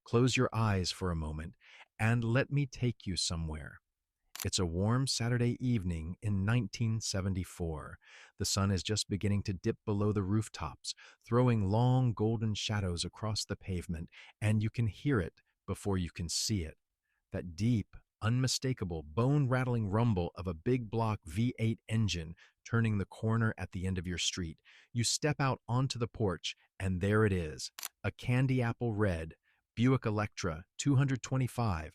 Close your eyes for a moment and let me take you somewhere. It's a warm Saturday evening in 1974. The sun is just beginning to dip below the rooftops, throwing long golden shadows across the pavement, and you can hear it before you can see it. That deep, unmistakable, bone-rattling rumble of a big block V8 engine turning the corner at the end of your street. You step out onto the porch, and there it is, a candy apple red Buick Electra 225,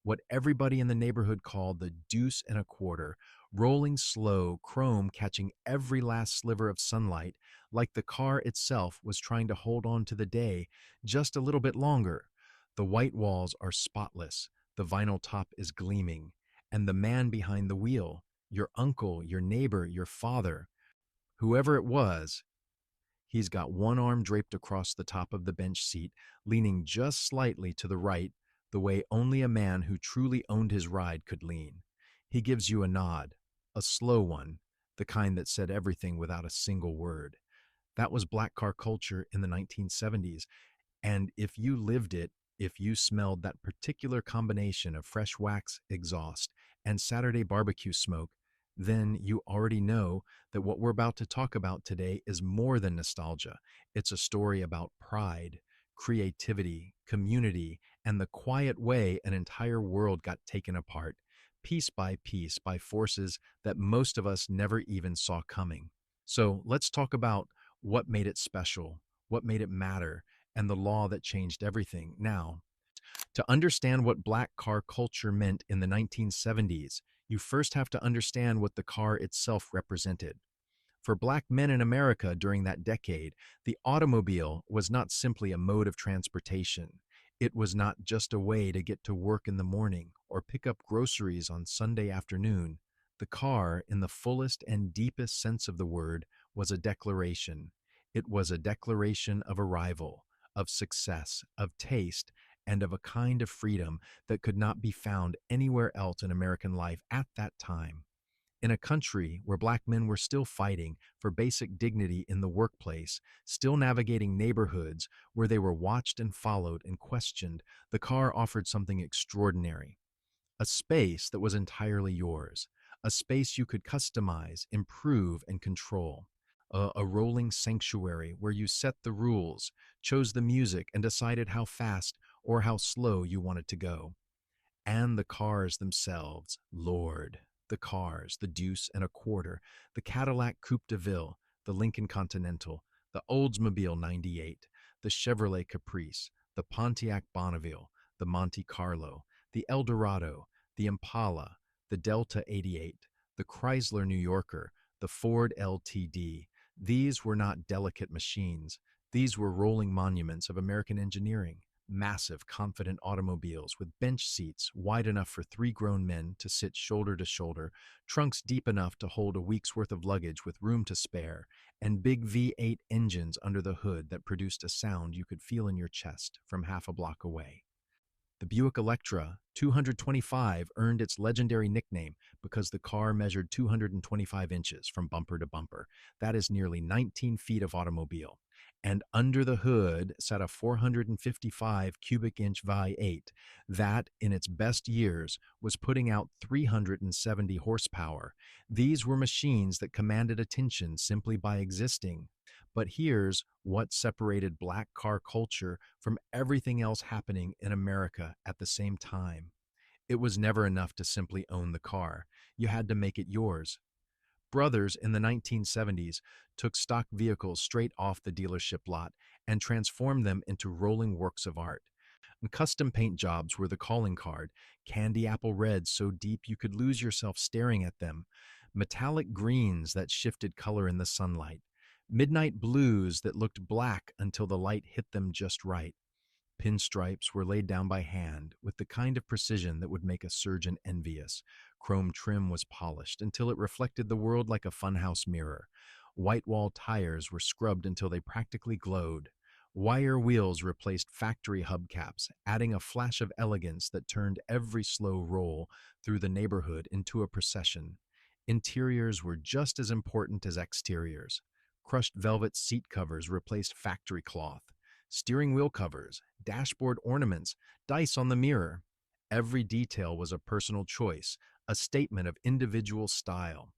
what everybody in the neighborhood called the Deuce and a quarter, rolling slow, chrome catching every last sliver of sunlight, like the car itself was trying to hold on to the day just a little bit longer. The white walls are spotless, the vinyl top is gleaming, and the man behind the wheel, your uncle, your neighbor, your father, whoever it was, he's got one arm draped across the top of the bench seat, leaning just slightly to the right, the way only a man who truly owned his ride could lean. He gives you a nod, a slow one, the kind that said everything without a single word. That was black car culture in the 1970s, and if you lived it, if you smelled that particular combination of fresh wax exhaust and Saturday barbecue smoke, then you already know that what we're about to talk about today is more than nostalgia. It's a story about pride, creativity, community, and the quiet way an entire world got taken apart, piece by forces that most of us never even saw coming. So let's talk about what made it special, what made it matter, and the law that changed everything. Now, to understand what black car culture meant in the 1970s, you first have to understand what the car itself represented. For black men in America during that decade, the automobile was not simply a mode of transportation. It was not just a way to get to work in the morning or pick up groceries on Sunday afternoon. The car, in the fullest and deepest sense of the word, was a declaration. It was a declaration of arrival, of success, of taste, and of a kind of freedom that could not be found anywhere else in American life at that time. In a country where black men were still fighting for basic dignity in the workplace, still navigating neighborhoods where they were watched and followed and questioned, the car offered something extraordinary. A space that was entirely yours, a space you could customize, improve, and control. A rolling sanctuary where you set the rules, chose the music, and decided how fast or how slow you wanted to go. And the cars themselves, Lord, the cars, the Deuce and a quarter, the Cadillac Coupe de Ville, the Lincoln Continental, the Oldsmobile 98, the Chevrolet Caprice, the Pontiac Bonneville, the Monte Carlo, the Eldorado, the Impala, the Delta 88, the Chrysler New Yorker, the Ford LTD. These were not delicate machines. These were rolling monuments of American engineering. Massive, confident automobiles with bench seats wide enough for three grown men to sit shoulder to shoulder, trunks deep enough to hold a week's worth of luggage with room to spare, and big V8 engines under the hood that produced a sound you could feel in your chest from half a block away. The Buick Electra 225 earned its legendary nickname because the car measured 225 inches from bumper to bumper. That is nearly 19 feet of automobile. And under the hood sat a 455 cubic inch V8 that, in its best years, was putting out 370 horsepower. These were machines that commanded attention simply by existing. But here's what separated black car culture from everything else happening in America at the same time. It was never enough to simply own the car. You had to make it yours. Brothers in the 1970s took stock vehicles straight off the dealership lot and transformed them into rolling works of art. And custom paint jobs were the calling card, candy apple reds so deep you could lose yourself staring at them, metallic greens that shifted color in the sunlight, midnight blues that looked black until the light hit them just right. Pinstripes were laid down by hand with the kind of precision that would make a surgeon envious. Chrome trim was polished until it reflected the world like a funhouse mirror. White wall tires were scrubbed until they practically glowed. Wire wheels replaced factory hubcaps, adding a flash of elegance that turned every slow roll through the neighborhood into a procession. Interiors were just as important as exteriors. Crushed velvet seat covers replaced factory cloth. steering wheel covers, dashboard ornaments, dice on the mirror. Every detail was a personal choice, a statement of individual style.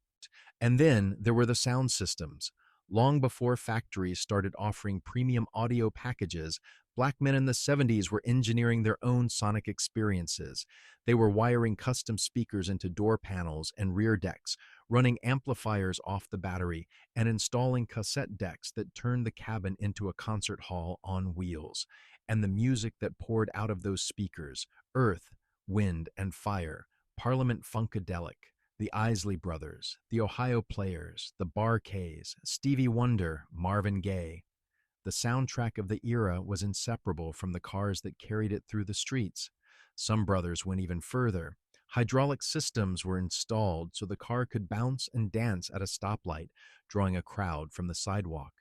And then there were the sound systems. Long before factories started offering premium audio packages, black men in the 70s were engineering their own sonic experiences. They were wiring custom speakers into door panels and rear decks, running amplifiers off the battery, and installing cassette decks that turned the cabin into a concert hall on wheels. And the music that poured out of those speakers, earth, wind, and fire, Parliament Funkadelic, the Isley Brothers, the Ohio Players, the Bar-Kays, Stevie Wonder, Marvin Gaye. The soundtrack of the era was inseparable from the cars that carried it through the streets. Some brothers went even further. Hydraulic systems were installed so the car could bounce and dance at a stoplight, drawing a crowd from the sidewalk.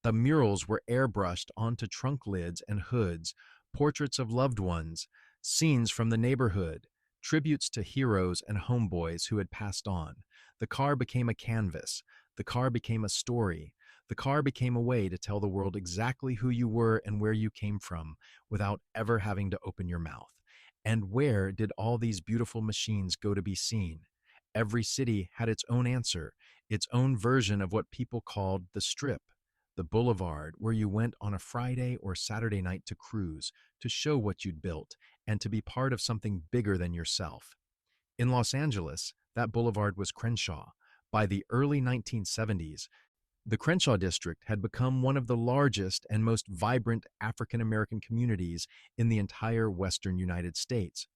The murals were airbrushed onto trunk lids and hoods, portraits of loved ones, scenes from the neighborhood, tributes to heroes and homeboys who had passed on. The car became a canvas. The car became a story. The car became a way to tell the world exactly who you were and where you came from without ever having to open your mouth. And where did all these beautiful machines go to be seen? Every city had its own answer, its own version of what people called the Strip, the boulevard where you went on a Friday or Saturday night to cruise, to show what you'd built, and to be part of something bigger than yourself. In Los Angeles, that boulevard was Crenshaw. By the early 1970s, the Crenshaw district had become one of the largest and most vibrant African American communities in the entire western United States.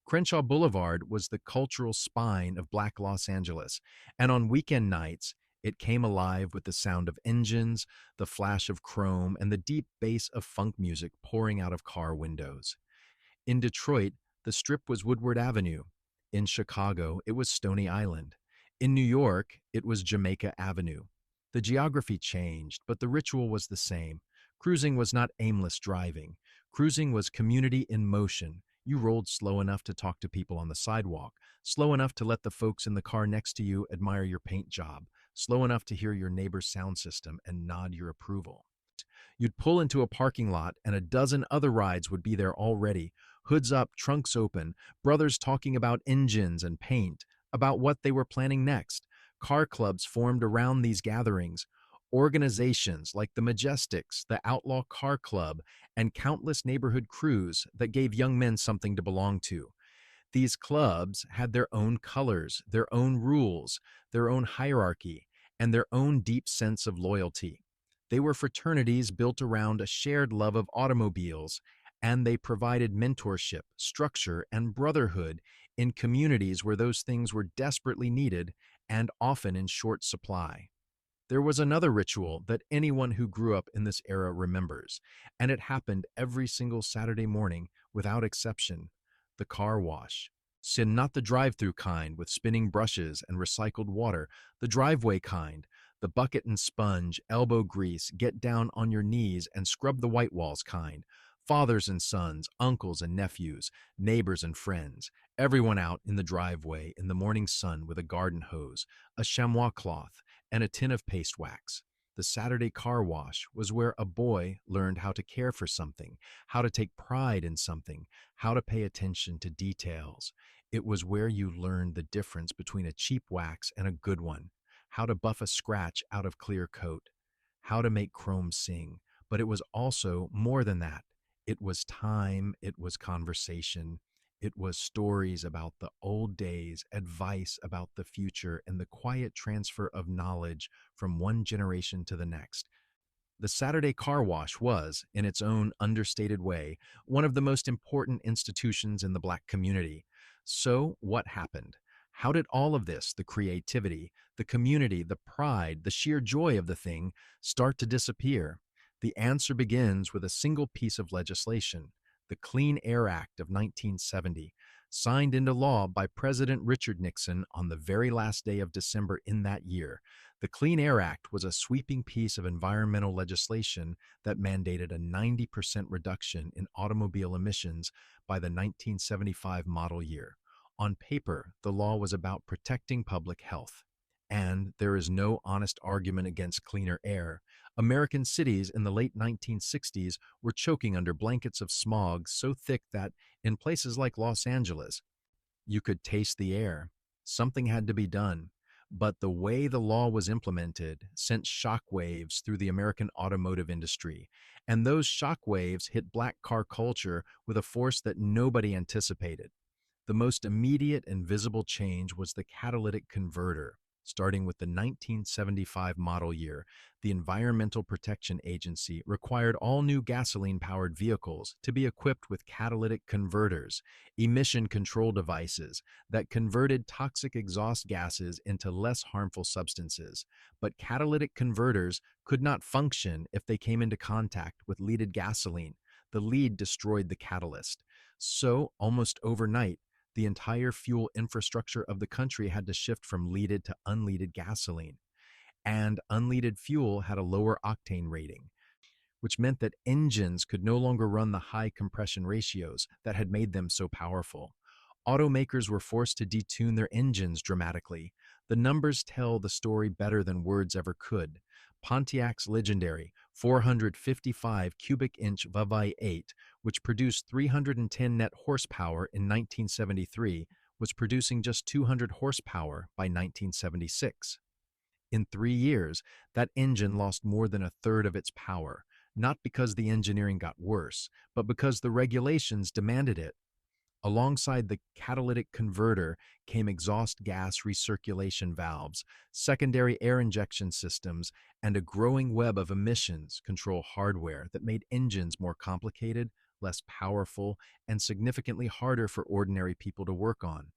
Crenshaw Boulevard was the cultural spine of Black Los Angeles, and on weekend nights, it came alive with the sound of engines, the flash of chrome, and the deep bass of funk music pouring out of car windows. In Detroit, the Strip was Woodward Avenue. In Chicago, it was Stony Island. In New York, it was Jamaica Avenue. The geography changed, but the ritual was the same. Cruising was not aimless driving. Cruising was community in motion. You rolled slow enough to talk to people on the sidewalk, slow enough to let the folks in the car next to you admire your paint job, slow enough to hear your neighbor's sound system and nod your approval. You'd pull into a parking lot and a dozen other rides would be there already, hoods up, trunks open, brothers talking about engines and paint, about what they were planning next. Car clubs formed around these gatherings. Organizations like the Majestics, the Outlaw Car Club, and countless neighborhood crews that gave young men something to belong to. These clubs had their own colors, their own rules, their own hierarchy, and their own deep sense of loyalty. They were fraternities built around a shared love of automobiles, and they provided mentorship, structure, and brotherhood in communities where those things were desperately needed and often in short supply. There was another ritual that anyone who grew up in this era remembers, and it happened every single Saturday morning without exception: the car wash. Sin, not the drive-through kind with spinning brushes and recycled water, the driveway kind, the bucket and sponge, elbow grease, get down on your knees and scrub the whitewalls kind. Fathers and sons, uncles and nephews, neighbors and friends, everyone out in the driveway in the morning sun with a garden hose, a chamois cloth, and a tin of paste wax. The Saturday car wash was where a boy learned how to care for something, how to take pride in something, how to pay attention to details. It was where you learned the difference between a cheap wax and a good one, how to buff a scratch out of clear coat, how to make chrome sing. But it was also more than that. It was time, it was conversation, it was stories about the old days, advice about the future, and the quiet transfer of knowledge from one generation to the next. The Saturday Car Wash was, in its own understated way, one of the most important institutions in the Black community. So, what happened? How did all of this, the creativity, the community, the pride, the sheer joy of the thing, start to disappear? The answer begins with a single piece of legislation: the Clean Air Act of 1970, signed into law by President Richard Nixon on the very last day of December in that year. The Clean Air Act was a sweeping piece of environmental legislation that mandated a 90% reduction in automobile emissions by the 1975 model year. On paper, the law was about protecting public health. And there is no honest argument against cleaner air. American cities in the late 1960s were choking under blankets of smog so thick that, in places like Los Angeles, you could taste the air. Something had to be done. But the way the law was implemented sent shockwaves through the American automotive industry. And those shockwaves hit black car culture with a force that nobody anticipated. The most immediate and visible change was the catalytic converter. Starting with the 1975 model year, the Environmental Protection Agency required all new gasoline-powered vehicles to be equipped with catalytic converters, emission control devices that converted toxic exhaust gases into less harmful substances. But catalytic converters could not function if they came into contact with leaded gasoline. The lead destroyed the catalyst. So, almost overnight, the entire fuel infrastructure of the country had to shift from leaded to unleaded gasoline. And unleaded fuel had a lower octane rating, which meant that engines could no longer run the high compression ratios that had made them so powerful. Automakers were forced to detune their engines dramatically. The numbers tell the story better than words ever could. Pontiac's legendary 455 cubic inch VW8, which produced 310 net horsepower in 1973, was producing just 200 horsepower by 1976. In 3 years, that engine lost more than a third of its power, not because the engineering got worse, but because the regulations demanded it. Alongside the catalytic converter came exhaust gas recirculation valves, secondary air injection systems, and a growing web of emissions control hardware that made engines more complicated, less powerful, and significantly harder for ordinary people to work on.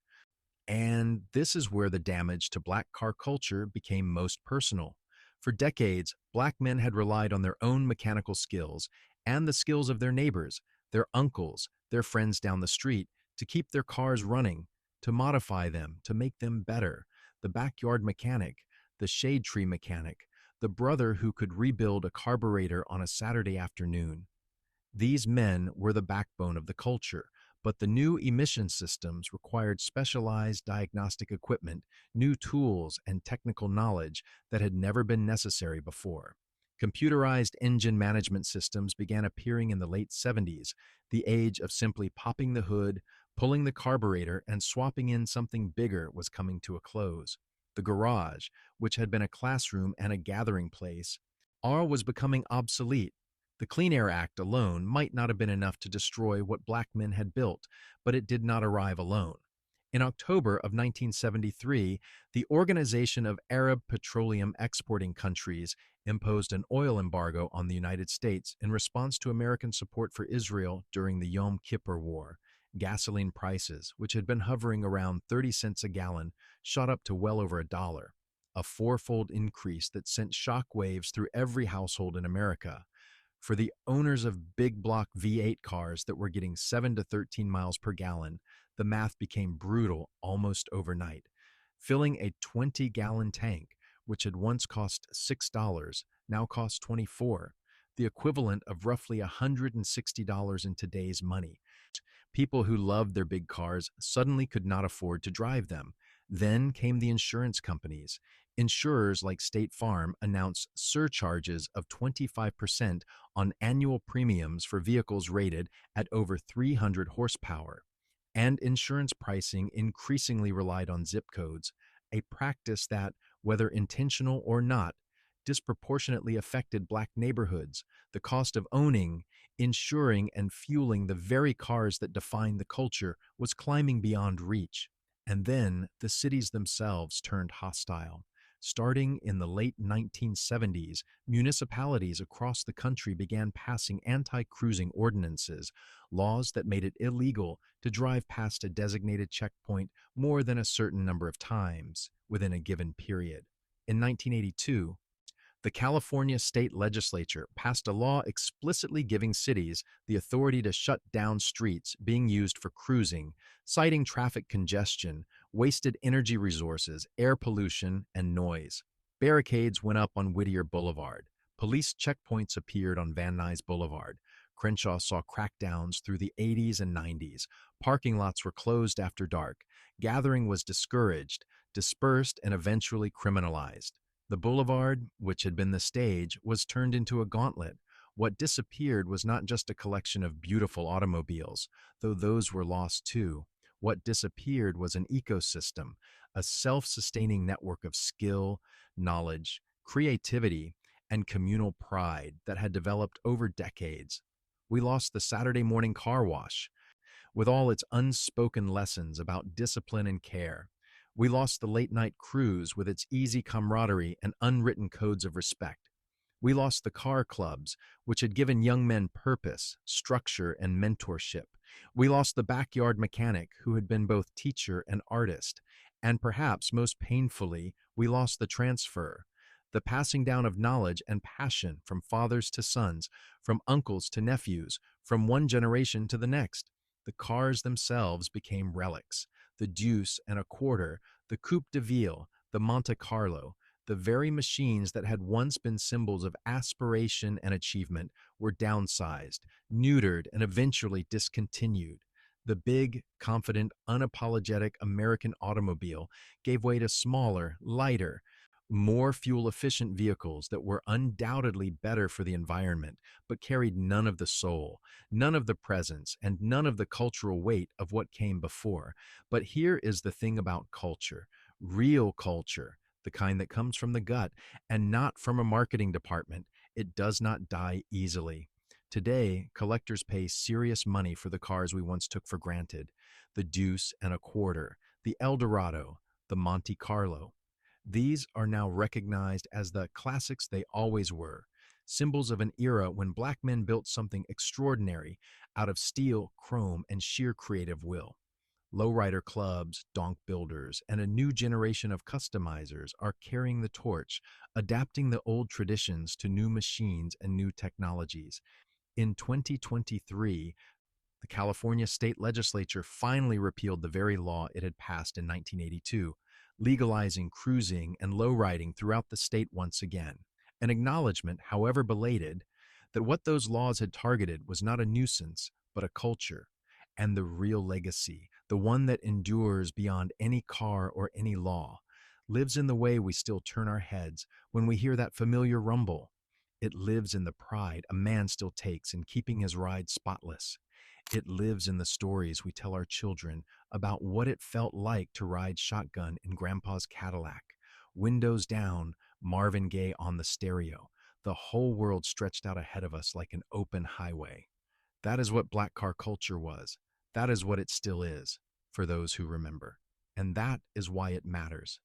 And this is where the damage to black car culture became most personal. For decades, black men had relied on their own mechanical skills and the skills of their neighbors, their uncles, their friends down the street, to keep their cars running, to modify them, to make them better. The backyard mechanic, the shade tree mechanic, the brother who could rebuild a carburetor on a Saturday afternoon. These men were the backbone of the culture, but the new emission systems required specialized diagnostic equipment, new tools, and technical knowledge that had never been necessary before. Computerized engine management systems began appearing in the late 70s, the age of simply popping the hood, pulling the carburetor, and swapping in something bigger was coming to a close. The garage, which had been a classroom and a gathering place, all was becoming obsolete. The Clean Air Act alone might not have been enough to destroy what black men had built, but it did not arrive alone. In October of 1973, the Organization of Arab Petroleum Exporting Countries imposed an oil embargo on the United States in response to American support for Israel during the Yom Kippur War. Gasoline prices, which had been hovering around 30 cents a gallon, shot up to well over $1, a fourfold increase that sent shockwaves through every household in America. For the owners of big block V8 cars that were getting 7 to 13 miles per gallon, the math became brutal almost overnight. Filling a 20-gallon tank, which had once cost $6, now costs $24, the equivalent of roughly $160 in today's money. People who loved their big cars suddenly could not afford to drive them. Then came the insurance companies. Insurers like State Farm announced surcharges of 25% on annual premiums for vehicles rated at over 300 horsepower. And insurance pricing increasingly relied on zip codes, a practice that, whether intentional or not, disproportionately affected black neighborhoods. The cost of owning, insuring, and fueling the very cars that defined the culture was climbing beyond reach. And then the cities themselves turned hostile. Starting in the late 1970s, municipalities across the country began passing anti-cruising ordinances, laws that made it illegal to drive past a designated checkpoint more than a certain number of times within a given period. In 1982, the California state legislature passed a law explicitly giving cities the authority to shut down streets being used for cruising, citing traffic congestion, wasted energy resources, air pollution, and noise. Barricades went up on Whittier Boulevard. Police checkpoints appeared on Van Nuys Boulevard. Crenshaw saw crackdowns through the 80s and 90s. Parking lots were closed after dark. Gathering was discouraged, dispersed, and eventually criminalized. The boulevard, which had been the stage, was turned into a gauntlet. What disappeared was not just a collection of beautiful automobiles, though those were lost too. What disappeared was an ecosystem, a self sustaining network of skill, knowledge, creativity, and communal pride that had developed over decades. We lost the Saturday morning car wash, with all its unspoken lessons about discipline and care. We lost the late night cruise with its easy camaraderie and unwritten codes of respect. We lost the car clubs, which had given young men purpose, structure, and mentorship. We lost the backyard mechanic, who had been both teacher and artist. And perhaps most painfully, we lost the transfer, the passing down of knowledge and passion from fathers to sons, from uncles to nephews, from one generation to the next. The cars themselves became relics. The Deuce and a quarter, the Coupe de Ville, the Monte Carlo, the very machines that had once been symbols of aspiration and achievement were downsized, neutered, and eventually discontinued. The big, confident, unapologetic American automobile gave way to smaller, lighter, more fuel efficient vehicles that were undoubtedly better for the environment, but carried none of the soul, none of the presence, and none of the cultural weight of what came before. But here is the thing about culture, real culture, the kind that comes from the gut and not from a marketing department. It does not die easily. Today, collectors pay serious money for the cars we once took for granted: the Deuce and a quarter, the Eldorado, the Monte Carlo. These are now recognized as the classics they always were, symbols of an era when black men built something extraordinary out of steel, chrome, and sheer creative will. Lowrider clubs, donk builders, and a new generation of customizers are carrying the torch, adapting the old traditions to new machines and new technologies. In 2023, the California state legislature finally repealed the very law it had passed in 1982, legalizing cruising and lowriding throughout the state once again. An acknowledgement, however belated, that what those laws had targeted was not a nuisance, but a culture, and the real legacy, the one that endures beyond any car or any law, lives in the way we still turn our heads when we hear that familiar rumble. It lives in the pride a man still takes in keeping his ride spotless. It lives in the stories we tell our children about what it felt like to ride shotgun in Grandpa's Cadillac, windows down, Marvin Gaye on the stereo, the whole world stretched out ahead of us like an open highway. That is what black car culture was. That is what it still is, for those who remember. And that is why it matters.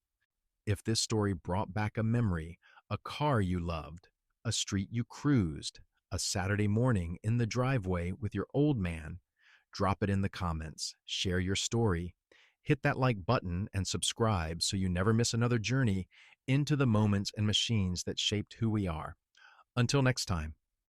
If this story brought back a memory, a car you loved, a street you cruised, a Saturday morning in the driveway with your old man, drop it in the comments, share your story, hit that like button and subscribe so you never miss another journey into the moments and machines that shaped who we are. Until next time.